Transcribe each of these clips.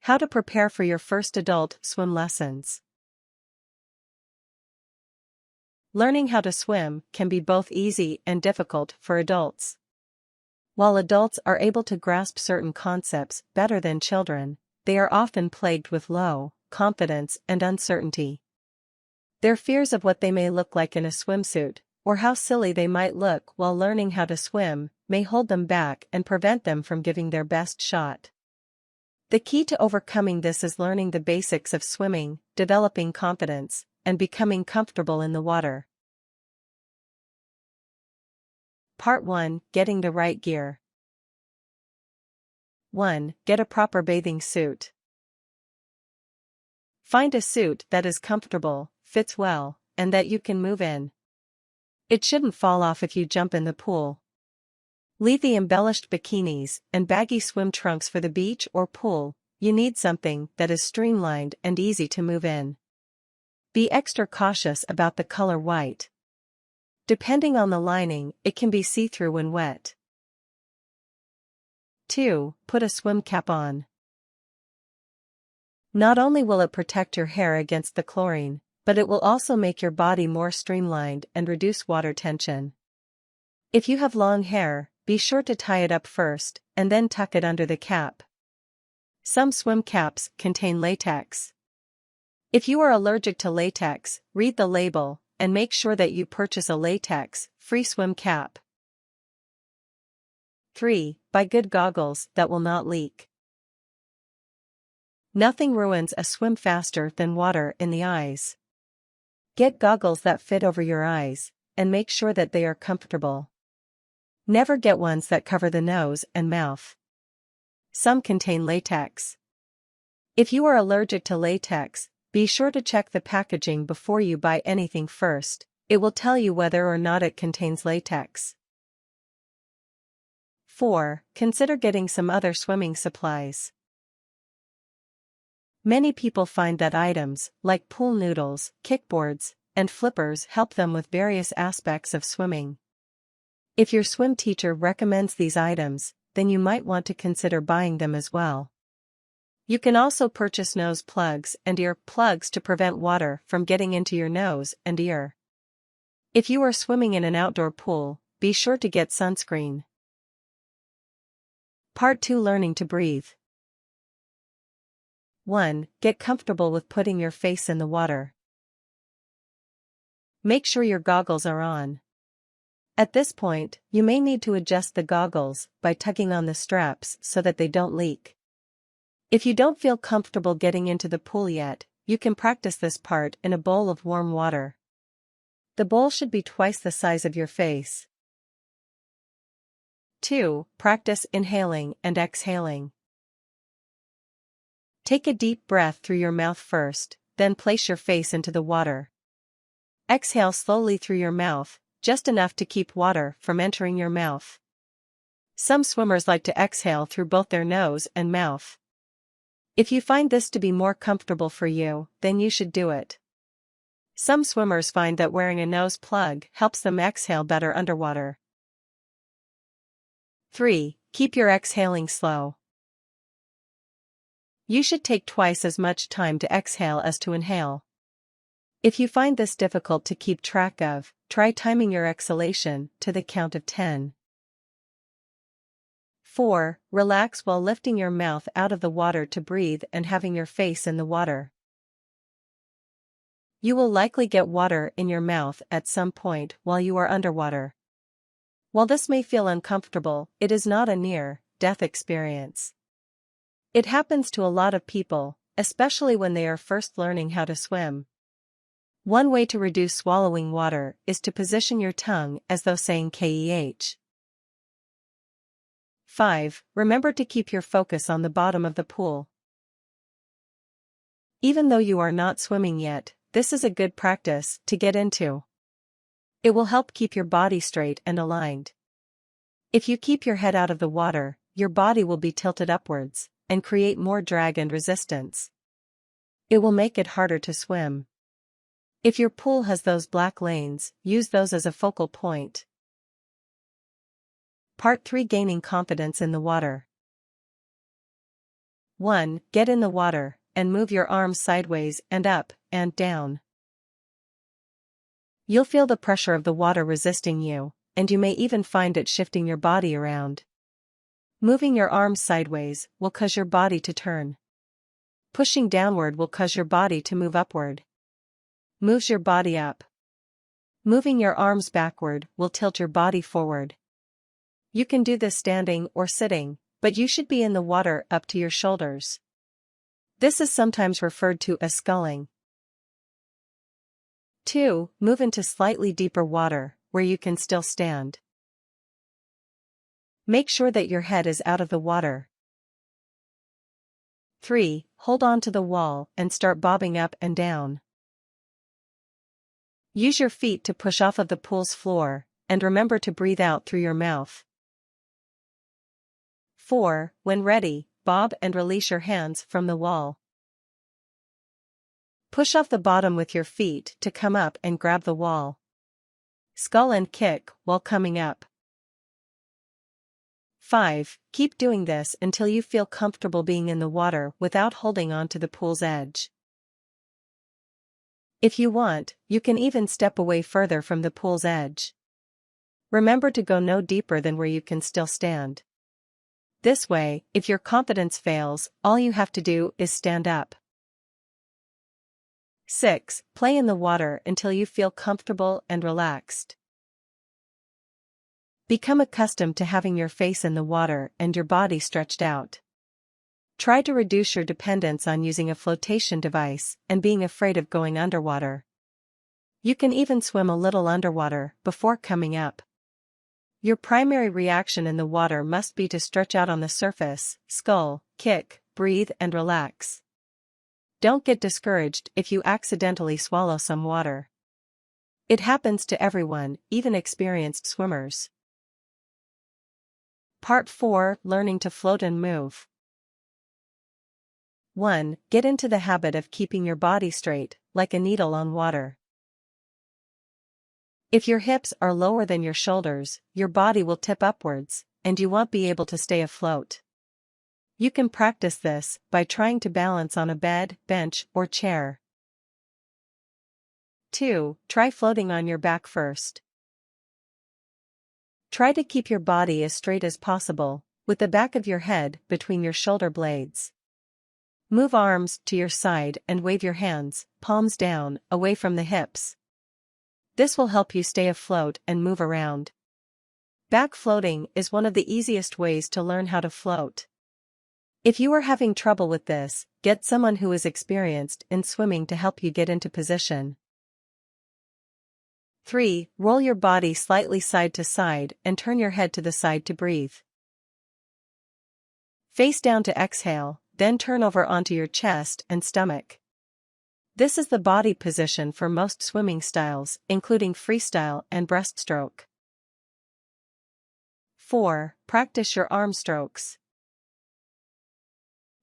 How to prepare for your first adult swim lessons. Learning how to swim can be both easy and difficult for adults. While adults are able to grasp certain concepts better than children, they are often plagued with low confidence and uncertainty. Their fears of what they may look like in a swimsuit, or how silly they might look while learning how to swim, may hold them back and prevent them from giving their best shot. The key to overcoming this is learning the basics of swimming, developing confidence, and becoming comfortable in the water. Part 1: Getting the right gear. 1. Get a proper bathing suit. Find a suit that is comfortable, fits well, and that you can move in. It shouldn't fall off if you jump in the pool. Leave the embellished bikinis and baggy swim trunks for the beach or pool. You need something that is streamlined and easy to move in. Be extra cautious about the color white. Depending on the lining, it can be see-through when wet. 2. Put a swim cap on. Not only will it protect your hair against the chlorine, but it will also make your body more streamlined and reduce water tension. If you have long hair, be sure to tie it up first, and then tuck it under the cap. Some swim caps contain latex. If you are allergic to latex, read the label, and make sure that you purchase a latex-free swim cap. 3. Buy good goggles that will not leak. Nothing ruins a swim faster than water in the eyes. Get goggles that fit over your eyes, and make sure that they are comfortable. Never get ones that cover the nose and mouth. Some contain latex. If you are allergic to latex, be sure to check the packaging before you buy anything first. It will tell you whether or not it contains latex. 4. Consider getting some other swimming supplies. Many people find that items, like pool noodles, kickboards, and flippers help them with various aspects of swimming. If your swim teacher recommends these items, then you might want to consider buying them as well. You can also purchase nose plugs and ear plugs to prevent water from getting into your nose and ear. If you are swimming in an outdoor pool, be sure to get sunscreen. Part 2: Learning to breathe. 1. Get comfortable with putting your face in the water. Make sure your goggles are on. At this point, you may need to adjust the goggles by tugging on the straps so that they don't leak. If you don't feel comfortable getting into the pool yet, you can practice this part in a bowl of warm water. The bowl should be twice the size of your face. 2. Practice inhaling and exhaling. Take a deep breath through your mouth first, then place your face into the water. Exhale slowly through your mouth, just enough to keep water from entering your mouth. Some swimmers like to exhale through both their nose and mouth. If you find this to be more comfortable for you, then you should do it. Some swimmers find that wearing a nose plug helps them exhale better underwater. 3. Keep your exhaling slow. You should take twice as much time to exhale as to inhale. If you find this difficult to keep track of, try timing your exhalation to the count of 10. 4. Relax while lifting your mouth out of the water to breathe and having your face in the water. You will likely get water in your mouth at some point while you are underwater. While this may feel uncomfortable, it is not a near-death experience. It happens to a lot of people, especially when they are first learning how to swim. One way to reduce swallowing water is to position your tongue as though saying KEH. 5. Remember to keep your focus on the bottom of the pool. Even though you are not swimming yet, this is a good practice to get into. It will help keep your body straight and aligned. If you keep your head out of the water, your body will be tilted upwards and create more drag and resistance. It will make it harder to swim. If your pool has those black lanes, use those as a focal point. Part 3: Gaining confidence in the water. 1. Get in the water, and move your arms sideways and up, and down. You'll feel the pressure of the water resisting you, and you may even find it shifting your body around. Moving your arms sideways will cause your body to turn. Pushing downward will cause your body to move upward. Moves your body up. Moving your arms backward will tilt your body forward. You can do this standing or sitting, but you should be in the water up to your shoulders. This is sometimes referred to as sculling. 2. Move into slightly deeper water, where you can still stand. Make sure that your head is out of the water. 3. Hold on to the wall and start bobbing up and down. Use your feet to push off of the pool's floor, and remember to breathe out through your mouth. 4. When ready, bob and release your hands from the wall. Push off the bottom with your feet to come up and grab the wall. Scull and kick while coming up. 5. Keep doing this until you feel comfortable being in the water without holding on to the pool's edge. If you want, you can even step away further from the pool's edge. Remember to go no deeper than where you can still stand. This way, if your confidence fails, all you have to do is stand up. 6. Play in the water until you feel comfortable and relaxed. Become accustomed to having your face in the water and your body stretched out. Try to reduce your dependence on using a flotation device and being afraid of going underwater. You can even swim a little underwater before coming up. Your primary reaction in the water must be to stretch out on the surface, scull, kick, breathe and relax. Don't get discouraged if you accidentally swallow some water. It happens to everyone, even experienced swimmers. Part 4. Learning to float and move. 1. Get into the habit of keeping your body straight, like a needle on water. If your hips are lower than your shoulders, your body will tip upwards, and you won't be able to stay afloat. You can practice this by trying to balance on a bed, bench, or chair. 2. Try floating on your back first. Try to keep your body as straight as possible, with the back of your head between your shoulder blades. Move arms to your side and wave your hands, palms down, away from the hips. This will help you stay afloat and move around. Back floating is one of the easiest ways to learn how to float. If you are having trouble with this, get someone who is experienced in swimming to help you get into position. 3. Roll your body slightly side to side and turn your head to the side to breathe. Face down to exhale, then turn over onto your chest and stomach. This is the body position for most swimming styles, including freestyle and breaststroke. 4. Practice your arm strokes.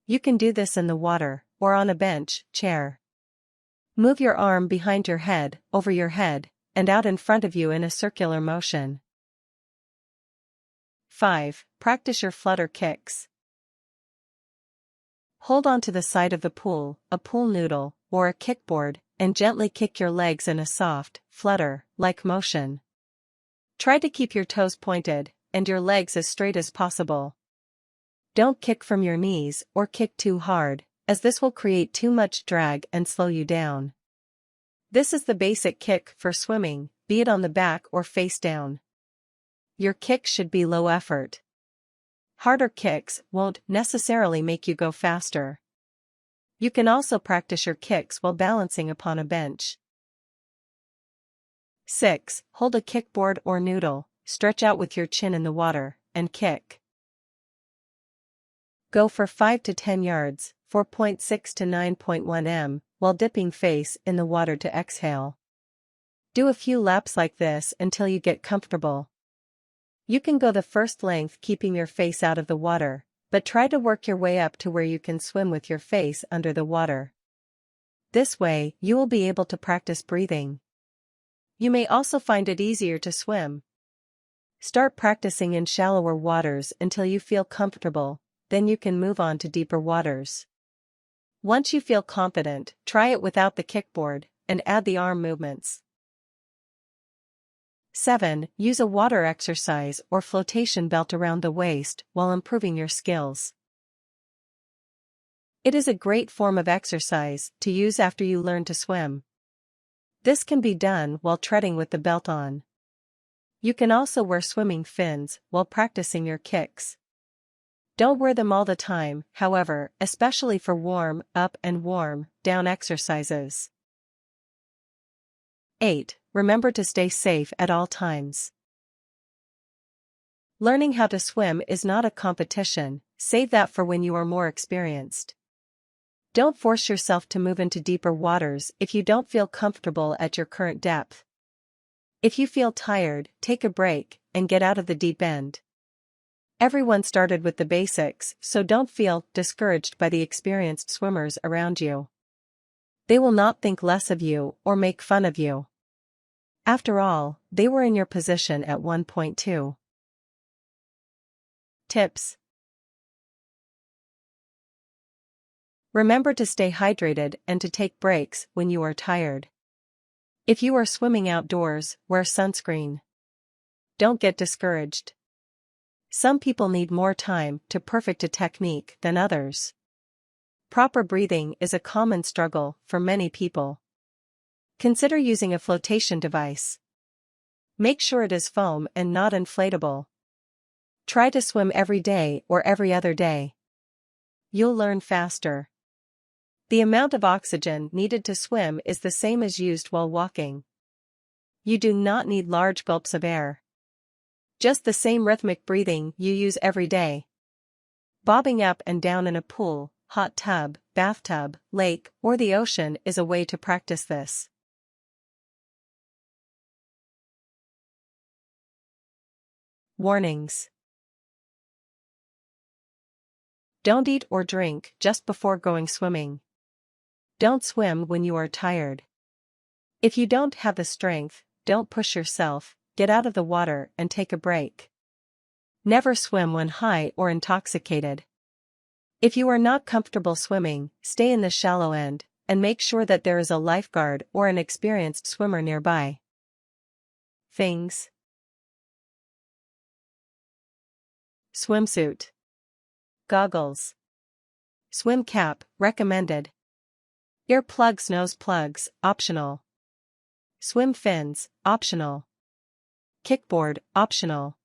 You can do this in the water, or on a bench, chair. Move your arm behind your head, over your head, and out in front of you in a circular motion. 5. Practice your flutter kicks. Hold on to the side of the pool, a pool noodle, or a kickboard, and gently kick your legs in a soft, flutter-like motion. Try to keep your toes pointed, and your legs as straight as possible. Don't kick from your knees or kick too hard, as this will create too much drag and slow you down. This is the basic kick for swimming, be it on the back or face down. Your kick should be low effort. Harder kicks won't necessarily make you go faster. You can also practice your kicks while balancing upon a bench. 6. Hold a kickboard or noodle, stretch out with your chin in the water, and kick. Go for 5 to 10 yards, 4.6 to 9.1 m, while dipping face in the water to exhale. Do a few laps like this until you get comfortable. You can go the first length keeping your face out of the water, but try to work your way up to where you can swim with your face under the water. This way, you will be able to practice breathing. You may also find it easier to swim. Start practicing in shallower waters until you feel comfortable, then you can move on to deeper waters. Once you feel confident, try it without the kickboard, and add the arm movements. 7. Use a water exercise or flotation belt around the waist while improving your skills. It is a great form of exercise to use after you learn to swim. This can be done while treading with the belt on. You can also wear swimming fins while practicing your kicks. Don't wear them all the time, however, especially for warm-up and warm-down exercises. 8. Remember to stay safe at all times. Learning how to swim is not a competition, save that for when you are more experienced. Don't force yourself to move into deeper waters if you don't feel comfortable at your current depth. If you feel tired, take a break and get out of the deep end. Everyone started with the basics, so don't feel discouraged by the experienced swimmers around you. They will not think less of you or make fun of you. After all, they were in your position at one point too. Tips. Remember to stay hydrated and to take breaks when you are tired. If you are swimming outdoors, wear sunscreen. Don't get discouraged. Some people need more time to perfect a technique than others. Proper breathing is a common struggle for many people. Consider using a flotation device. Make sure it is foam and not inflatable. Try to swim every day or every other day. You'll learn faster. The amount of oxygen needed to swim is the same as used while walking. You do not need large gulps of air. Just the same rhythmic breathing you use every day. Bobbing up and down in a pool, hot tub, bathtub, lake, or the ocean is a way to practice this. Warnings. Don't eat or drink just before going swimming. Don't swim when you are tired. If you don't have the strength, don't push yourself, get out of the water and take a break. Never swim when high or intoxicated. If you are not comfortable swimming, stay in the shallow end, and make sure that there is a lifeguard or an experienced swimmer nearby. Things. Swimsuit. Goggles. Swim cap, recommended. Earplugs, nose plugs, optional. Swim fins, optional. Kickboard, optional.